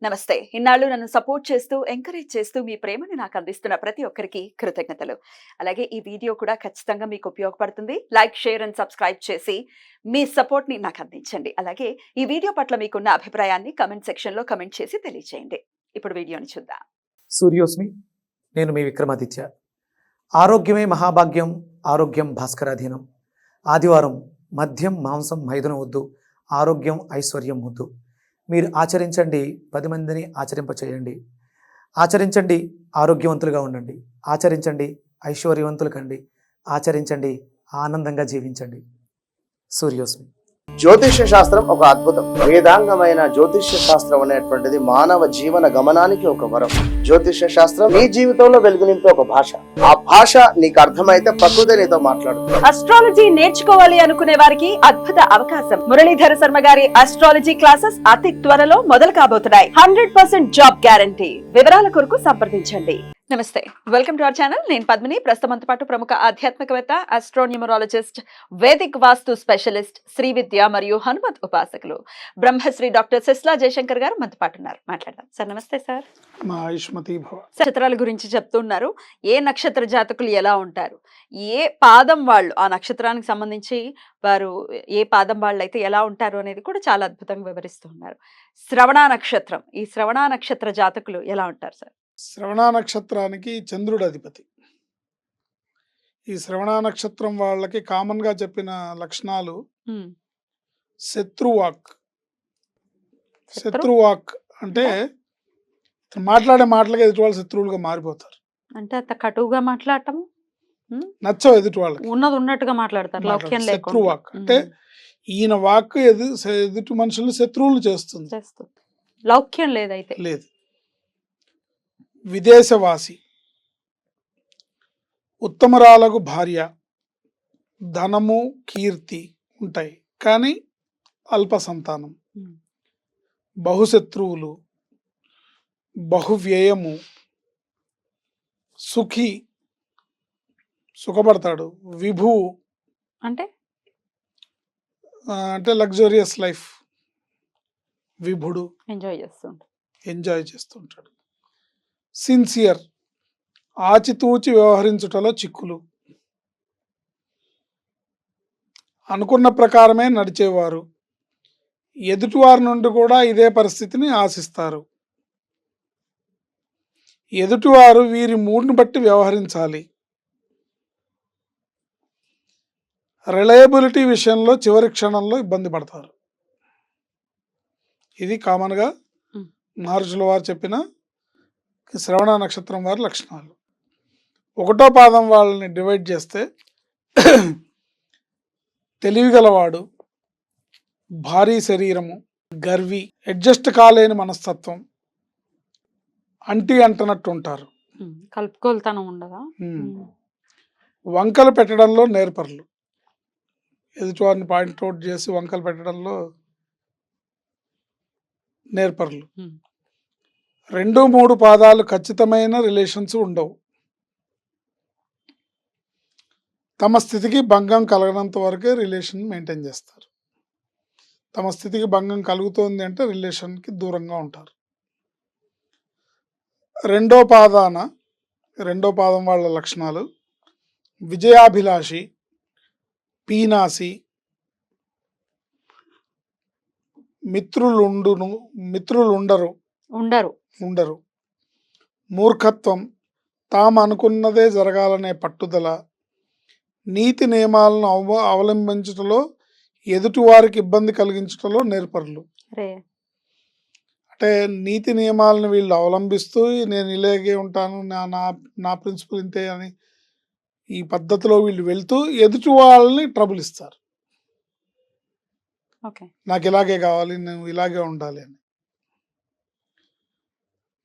నమస్తే. ఇన్నాళ్ళు నన్ను సపోర్ట్ చేస్తూ, ఎంకరేజ్ చేస్తూ మీ ప్రేమని నాకు అందిస్తున్న ప్రతి ఒక్కరికి కృతజ్ఞతలు. అలాగే ఈ వీడియో కూడా ఖచ్చితంగా మీకు ఉపయోగపడుతుంది. లైక్, షేర్ అండ్ సబ్స్క్రైబ్ చేసి మీ సపోర్ట్‌ని నాకు అందించండి. అలాగే ఈ వీడియో పట్ల మీకున్న అభిప్రాయాన్ని కామెంట్ సెక్షన్‌లో కామెంట్ చేసి తెలియజేయండి. ఇప్పుడు వీడియోని చూద్దాం. సూర్యోస్మి, నేను మీ విక్రమాదిత్య. ఆరోగ్యమే మహాభాగ్యం, ఆరోగ్యం భాస్కరాధీనం. ఆదివారం మద్యం, మాంసం, మైదనం వద్దు, ఆరోగ్యం ఐశ్వర్యం ముద్దు. మీరు ఆచరించండి, 10 మందిని ఆచరింపచేయండి. ఆచరించండి, ఆరోగ్యవంతులుగా ఉండండి. ఆచరించండి, ఐశ్వర్యవంతులు కండి. ఆచరించండి, ఆనందంగా జీవించండి. సూర్యోస్మి. జ్యోతిష్య శాస్త్రం ఒక అద్భుతం. వేదాంగమైన జ్యోతిష్య శాస్త్రం అనేటువంటిది మానవ జీవన గమనానికి ఒక వరం. జ్యోతిష్య శాస్త్రం నీ జీవితంలో వెలుగునింపే ఒక భాష. ఆ భాష నీకు అర్థమైతే ప్రకృతి నీతో మాట్లాడుతుంది. అస్ట్రాలజీ నేర్చుకోవాలి అనుకునే వారికి అద్భుత అవకాశం. మురళీధర శర్మ గారి అస్ట్రాలజీ క్లాసెస్ అతి త్వరలో మొదలు కాబోతున్నాయి. 100% జాబ్ గ్యారంటీ. వివరాల కొరకు సంప్రదించండి. నమస్తే, వెల్కమ్ టు అవర్ ఛానల్. నేను పద్మిని. ప్రస్తుతంతో పాటు ప్రముఖ ఆధ్యాత్మికవేత్త, ఆస్ట్రోన్యూమరాలజిస్ట్, వేదిక్ వాస్తు స్పెషలిస్ట్, శ్రీ విద్య మరియు హనుమత్ ఉపాసకులు బ్రహ్మశ్రీ డాక్టర్ సిస్లా జయశంకర్ గారు మనతో పాటు ఉన్నారు. మాట్లాడదాం సార్. నమస్తే సార్. నక్షత్రాల గురించి చెప్తున్నారు. ఏ నక్షత్ర జాతకులు ఎలా ఉంటారు, ఏ పాదం వాళ్ళు, ఆ నక్షత్రానికి సంబంధించి వారు ఏ పాదం వాళ్ళు అయితే ఎలా ఉంటారు అనేది కూడా చాలా అద్భుతంగా వివరిస్తున్నారు. శ్రవణ నక్షత్రం, ఈ శ్రవణ నక్షత్ర జాతకులు ఎలా ఉంటారు సార్? శ్రవణ నక్షత్రానికి చంద్రుడు అధిపతి. ఈ శ్రవణ నక్షత్రం వాళ్ళకి కామన్ గా చెప్పిన లక్షణాలు శత్రువాక్. శత్రువాక్ అంటే మాట్లాడే మాటలకి ఎదుటి వాళ్ళు శత్రువులుగా మారిపోతారు. అంటే అంత కటువుగా మాట్లాడటం నచ్చవు ఎదుటి వాళ్ళకి, ఉన్నది ఉన్నట్టుగా మాట్లాడతారు. శత్రువాక్ అంటే ఈయన వాక్ ఎదుటి మనుషులు శత్రువులు చేస్తుంది. లౌక్యం లేదైతే లేదు. విదేశవాసి, ఉత్తమరాలకు భార్య, ధనము, కీర్తి ఉంటాయి కానీ అల్ప సంతానం, బహుశత్రువులు, బహువ్యయము, సుఖి, సుఖపడతాడు, విభు అంటే అంటే లగ్జరియస్ లైఫ్, విభుడు ఎంజాయ్ చేస్తుంటాడు. సిన్సియర్, ఆచితూచి వ్యవహరించుటలో చిక్కులు, అనుకున్న ప్రకారమే నడిచేవారు, ఎదుటివారి నుండి కూడా ఇదే పరిస్థితిని ఆశిస్తారు. ఎదుటివారు వీరి మూడ్ని బట్టి వ్యవహరించాలి. రిలయబిలిటీ విషయంలో చివరి క్షణంలో ఇబ్బంది పడతారు. ఇది కామన్గా మహర్షుల వారు చెప్పిన శ్రవణ నక్షత్రం వారి లక్షణాలు. 1వ పాదం వాళ్ళని డివైడ్ చేస్తే తెలివిగలవాడు, భారీ శరీరము, గర్వి, అడ్జస్ట్ కాలేని మనస్తత్వం, అంటనట్టు ఉంటారు, కలుపుకోలుతనం ఉండదా, వంకలు పెట్టడంలో నేర్పరులు, ఎదుటివారిని పాయింట్అవుట్ చేసి వంకలు పెట్టడంలో నేర్పరులు. 2, 3 పాదాలు ఖచ్చితమైన రిలేషన్స్ ఉండవు. తమ స్థితికి భంగం కలగనంత వరకే రిలేషన్ మెయింటైన్ చేస్తారు. తమ స్థితికి భంగం కలుగుతోంది అంటే రిలేషన్కి దూరంగా ఉంటారు. 2వ పాదం వాళ్ళ లక్షణాలు విజయాభిలాషి, పీనాసి, మిత్రులు ఉండరు, మూర్ఖత్వం, తాము అనుకున్నదే జరగాలనే పట్టుదల, నీతి నియమాలను అవలంబించటంలో ఎదుటి వారికి ఇబ్బంది కలిగించటంలో నేర్పరులు. అంటే నీతి నియమాలను వీళ్ళు అవలంబిస్తూ నేను ఇలాగే ఉంటాను, నా ప్రిన్సిపల్ ఇంతే అని ఈ పద్ధతిలో వీళ్ళు వెళ్తూ ఎదుటి వాళ్ళని ట్రబుల్ ఇస్తారు. నాకు ఇలాగే కావాలి, నేను ఇలాగే ఉండాలి అని.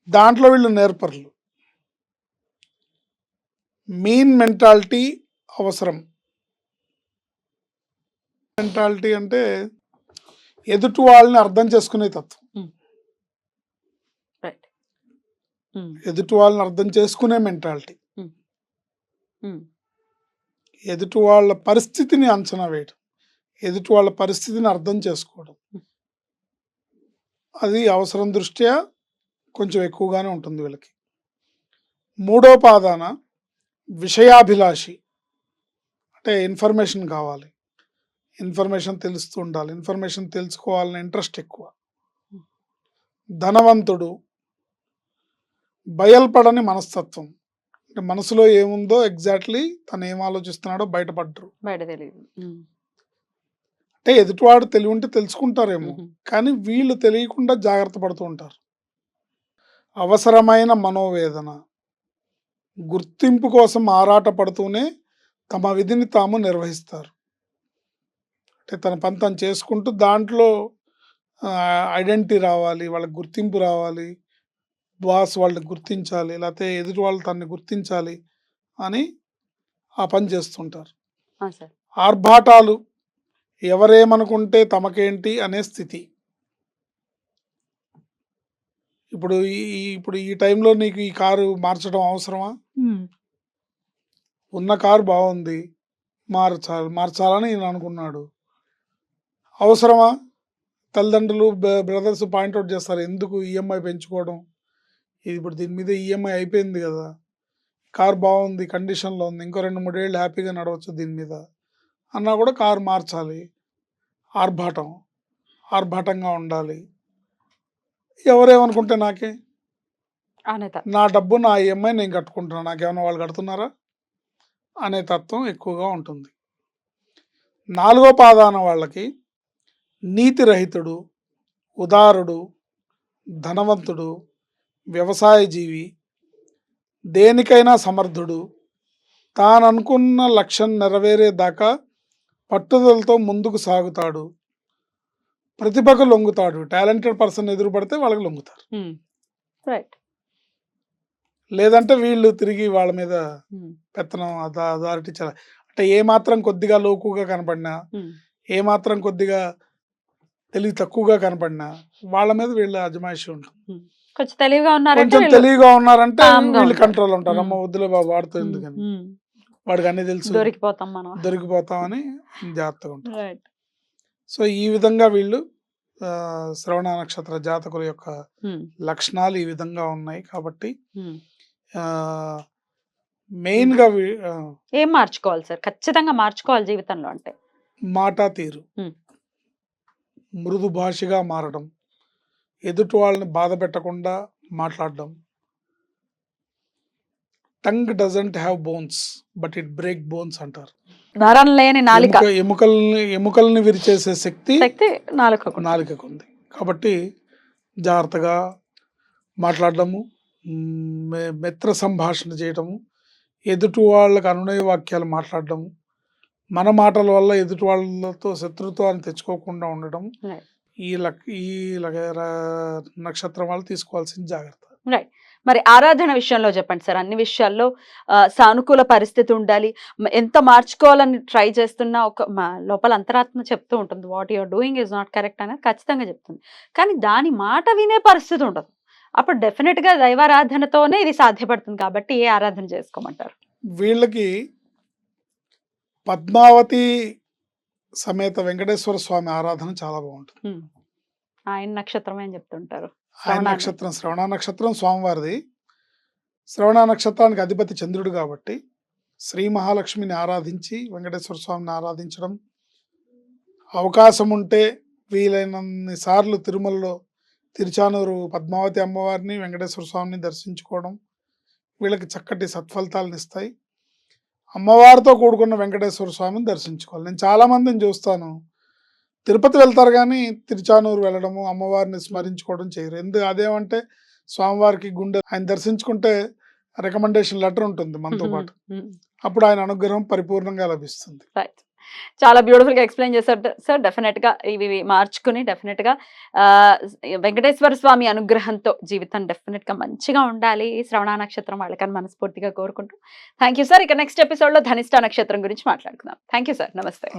దాంట్లో వీళ్ళు నేర్పరులు. మీన్ మెంటాలిటీ అవసరం. మెంటాలిటీ అంటే ఎదుటి వాళ్ళని అర్థం చేసుకునే తత్వం, ఎదుటి వాళ్ళని అర్థం చేసుకునే మెంటాలిటీ, ఎదుటి వాళ్ళ పరిస్థితిని అంచనా వేయడం, ఎదుటి వాళ్ళ పరిస్థితిని అర్థం చేసుకోవడం, అది అవసరం దృష్ట్యా కొంచెం ఎక్కువగానే ఉంటుంది వీళ్ళకి. మూడో పాదాన విషయాభిలాషి, అంటే ఇన్ఫర్మేషన్ కావాలి, ఇన్ఫర్మేషన్ తెలుస్తూ ఉండాలి, ఇన్ఫర్మేషన్ తెలుసుకోవాలనే ఇంట్రెస్ట్ ఎక్కువ. ధనవంతుడు, బయల్పడని మనస్తత్వం, అంటే మనసులో ఏముందో ఎగ్జాక్ట్లీ తను ఏం ఆలోచిస్తున్నాడో బయటపడ్డరు. బయట తెలియదు. అంటే ఎదుటివాడు తెలివి ఉంటే తెలుసుకుంటారేమో, కానీ వీళ్ళు తెలియకుండా జాగ్రత్త పడుతూ ఉంటారు. అవసరమైన మనోవేదన, గుర్తింపు కోసం ఆరాట పడుతూనే తమ విధిని తాము నిర్వహిస్తారు. అంటే తన పని తను చేసుకుంటూ దాంట్లో ఐడెంటిటీ రావాలి, వాళ్ళకి గుర్తింపు రావాలి, బాస్ వాళ్ళని గుర్తించాలి, లేకపోతే ఎదుటి వాళ్ళు తనని గుర్తించాలి అని ఆ పని చేస్తుంటారు. ఆర్భాటాలు, ఎవరేమనుకుంటే తమకేంటి అనే స్థితి. ఇప్పుడు ఈ టైంలో నీకు ఈ కారు మార్చడం అవసరమా? ఉన్న కారు బాగుంది, మార్చాలని నేను అనుకున్నాడు, అవసరమా? తల్లిదండ్రులు బ్రదర్స్ పాయింట్అవుట్ చేస్తారు, ఎందుకు ఈఎంఐ పెంచుకోవడం, ఇది ఇప్పుడు దీని మీద ఈఎంఐ అయిపోయింది కదా, కారు బాగుంది, కండిషన్లో ఉంది, ఇంకో 2-3 ఏళ్ళు హ్యాపీగా నడవచ్చు దీని మీద అన్నా కూడా కారు మార్చాలి. ఆర్భాటంగా ఉండాలి. ఎవరేమనుకుంటే నాకే, నా డబ్బు నా ఈఎంఐ నేను కట్టుకుంటున్నాను, నాకేమన్నా వాళ్ళు కడుతున్నారా అనే తత్వం ఎక్కువగా ఉంటుంది. 4వ పాదాన వాళ్ళకి నీతిరహితుడు, ఉదారుడు, ధనవంతుడు, వ్యవసాయజీవి, దేనికైనా సమర్థుడు, తాను అనుకున్న లక్ష్యం నెరవేరేదాకా పట్టుదలతో ముందుకు సాగుతాడు, ప్రతిభకు లొంగుతాడు. టాలెంటెడ్ పర్సన్ ఎదురుపడితే వాళ్ళకి లొంగుతారు, లేదంటే వీళ్ళు తిరిగి వాళ్ళ మీద పెత్తనం అథారిటీ అంటే ఏమాత్రం కొద్దిగా లోకుగా కనపడినా, ఏమాత్రం కొద్దిగా తెలివి తక్కువగా కనపడినా వాళ్ళ మీద వీళ్ళ అజమాయిషి ఉంటుంది. కొంచెం తెలివిగా ఉన్నారంటే వీళ్ళు కంట్రోల్ ఉంటారు. అమ్మ వద్దులే బాబు వాడుతూ ఎందుకని, వాడికి అన్ని తెలుసు, దొరికిపోతామని జాగ్రత్తగా ఉంటారు. సో ఈ విధంగా వీళ్ళు శ్రవణ నక్షత్ర జాతకుల యొక్క లక్షణాలు ఈ విధంగా ఉన్నాయి. కాబట్టి మెయిన్ గా ఏం మార్చుకోవాలి సార్? ఖచ్చితంగా మార్చుకోవాలి జీవితంలో అంటే మాట తీరు, మృదు భాషగా మారడం, ఎదుటి వాళ్ళని బాధ పెట్టకుండా మాట్లాడడం. Tongue doesn't have bones but it break bones అంటారు. నరం లేని నాలుక, ఎముకల్ని విరిచేసే శక్తి నాలుకకు ఉంది. కాబట్టి జాగ్రత్తగా మాట్లాడడము, మిత్ర సంభాషణ చేయటము, ఎదుటి వాళ్ళకి అనునయ వాక్యాలు మాట్లాడడము, మన మాటల వల్ల ఎదుటి వాళ్ళతో శత్రుత్వాన్ని తెచ్చుకోకుండా ఉండడం, ఈ నక్షత్రం వాళ్ళు తీసుకోవాల్సిన జాగ్రత్త. రైట్. మరి ఆరాధన విషయంలో చెప్పండి సార్. అన్ని విషయాల్లో సానుకూల పరిస్థితి ఉండాలి. ఎంత మార్చుకోవాలని ట్రై చేస్తున్నా ఒక లోపల అంతరాత్మ చెప్తూ ఉంటుంది, what you are doing is not correct అనేది ఖచ్చితంగా చెప్తుంది. కానీ దాని మాట వినే పరిస్థితి ఉండదు. అప్పుడు డెఫినెట్ గా దైవారాధనతోనే ఇది సాధ్యపడుతుంది. కాబట్టి ఏ ఆరాధన చేసుకోమంటారు? వీళ్ళకి పద్మావతి సమేత వెంకటేశ్వర స్వామి ఆరాధన చాలా బాగుంటుంది. ఆయన నక్షత్రం అని చెప్తుంటారు. ఆయన నక్షత్రం శ్రవణ నక్షత్రం స్వామివారిది. శ్రవణ నక్షత్రానికి అధిపతి చంద్రుడు కాబట్టి శ్రీ మహాలక్ష్మిని ఆరాధించి వెంకటేశ్వర స్వామిని ఆరాధించడం, అవకాశం ఉంటే వీలైనన్ని సార్లు తిరుమలలో తిరుచానూరు పద్మావతి అమ్మవారిని, వెంకటేశ్వర స్వామిని దర్శించుకోవడం వీళ్ళకి చక్కటి సత్ఫలితాలను ఇస్తాయి. అమ్మవారితో కూడుకున్న వెంకటేశ్వర స్వామిని దర్శించుకోవాలి. నేను చాలామందిని చూస్తాను, తిరుపతి వెళ్తారు కానీ తిరుచానూరు వెళ్ళడము, అమ్మవారిని స్మరించుకోవడం చేయరు. అదేమంటే స్వామివారికి గుండె ఆయన దర్శించుకుంటే రికమెండేషన్ లెటర్ ఉంటుంది మనతో పాటు, అప్పుడు ఆయన అనుగ్రహం పరిపూర్ణంగా లభిస్తుంది. చాలా బ్యూటిఫుల్ గా ఎక్స్ప్లెయిన్ చేశారు సార్. డెఫినెట్ గా ఇవి మార్చుకుని డెఫినెట్ గా వెంకటేశ్వర స్వామి అనుగ్రహంతో జీవితం డెఫినెట్ గా మంచిగా ఉండాలి శ్రవణ నక్షత్రం వాళ్ళకని మనస్ఫూర్తిగా కోరుకుంటూ థ్యాంక్ యూ సార్. ఇక నెక్స్ట్ ఎపిసోడ్ లో ధనిష్ట నక్షత్రం గురించి మాట్లాడుకుందాం. Thank you sir. నమస్తే.